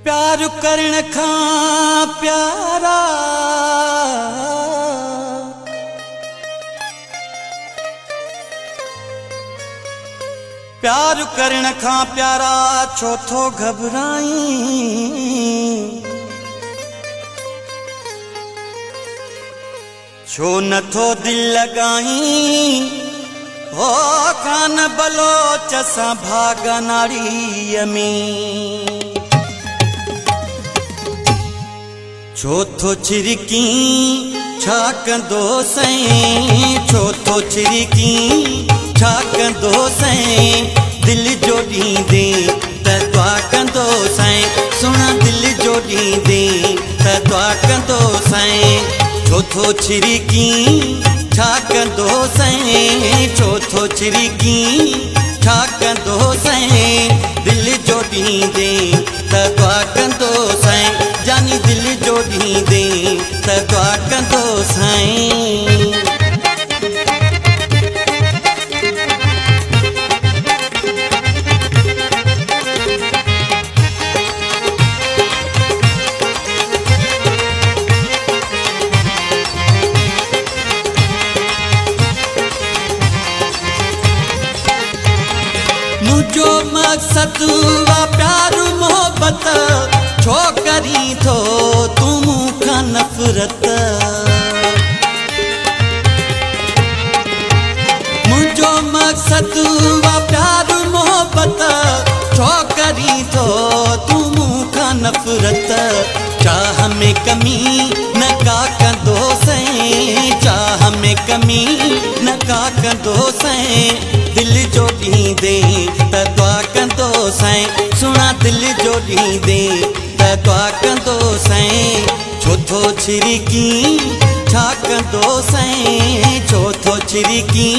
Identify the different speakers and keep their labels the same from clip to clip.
Speaker 1: प्यार करण खां प्यारा प्यार करण खां प्यारा छो थो घबराई छो नथो दिल लगाई ओ कान बलोच सां भागा नाड़ीअ में छो थो छिरकी छा कंदो सईं छो थो छिरकी छा कंदो सईं दिल जो ॾींदे त दुआ कंदो सईं सुणा दिल जो ॾींदे त दुआ कंदो सईं छो थो छिरकी छा कंदो सईं छो थो छिरकी छा कंदो सईं दिल जो ॾींदे त दुआ कंदो सईं जानी दिल जो ॾींदे त दुआ कंदो सईं मुझो मकसद वा प्यार मोहब्बत छो करी थो तू मूंखां नफ़रत मुझो मकसद वा प्यार मोहब्बत छो करी थो तू मूंखां नफ़रत चाह में कमी न का कंदो सईं चाह में कमी न का कंदो सईं दिल जो ॾींदे त दुआ कंदो सईं सुणा दिल जो ॾींदे त दुआ कंदो सईं छो थो छिरकी छा कंदो सईं छो थो छिरकी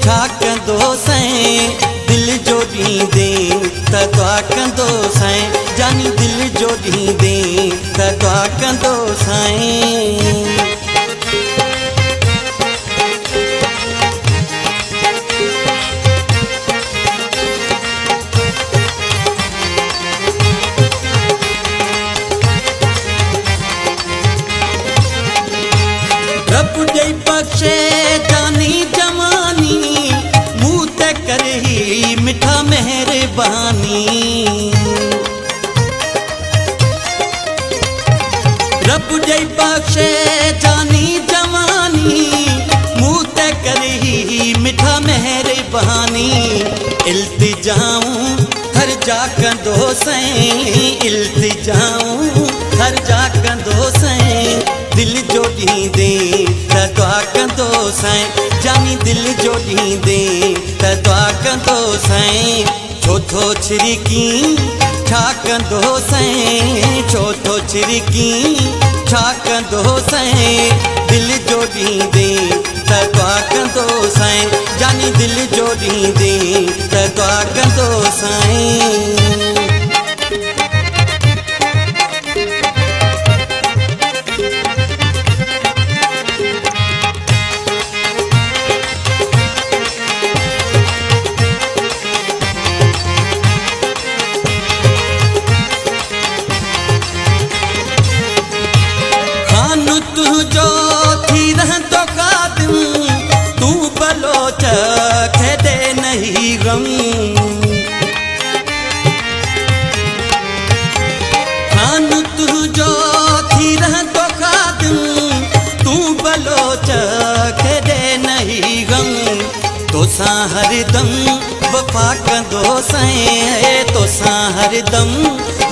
Speaker 1: छा कंदो सईं दिल जो ॾींदे त दुआ कंदो सईं जानी दिल जो ॾींदे त दुआ कंदो सईं रब ॾेई बख़्शे जानी जवानी मूं ते करे ही मिठा मेहरबानी रब ॾेई बख़्शे जानी जवानी मूं ते करे ही मिठा मेहरबानी इल्तिजाऊं हर जा कंदो सईं इल्तिजाऊं हर जा कंदो सईं दिल जो ॾींदे त दुआ कंदो सईं जानी दिल जो ॾींदे त दुआ कंदो सईं छो थो छिरकी छा कंदो सईं छो थो छिरकी छा कंदो सईं दिल जो ॾींदे त दुआ कंदो सईं जानी दिल जो ॾींदे त दुआ कंदो सईं तुझो थी रहंदो क़ादिम तू बलोच खेदे नहीं गम खान तुझो थी रहंदो क़ादिम तू बलोच खेदे नहीं गम तोसां हरदम वफ़ा कंदो सईं तोसां हरदम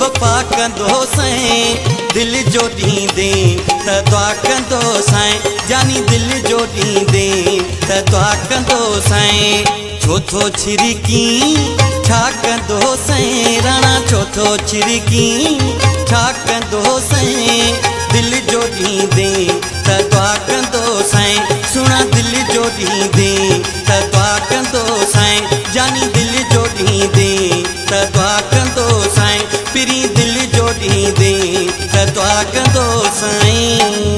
Speaker 1: वफ़ा कंदो सईं दिल जो ॾींदे त दुआ कंदो साईं जानी दिल जो ॾींदे त दुआ कंदो साईं छो थो छिरकी छा कंदो सईं राणा छो थो छिरकी छा कंदो सईं दिल जो ॾींदे त दुआ कंदो साईं सुणा दिल जो ॾींदे त दुआ कंदो साईं जानी दिल जो ॾींदे त दुआ कंदो साईं पिरी दिल जो ॾींदे त दुआ कंदो साईं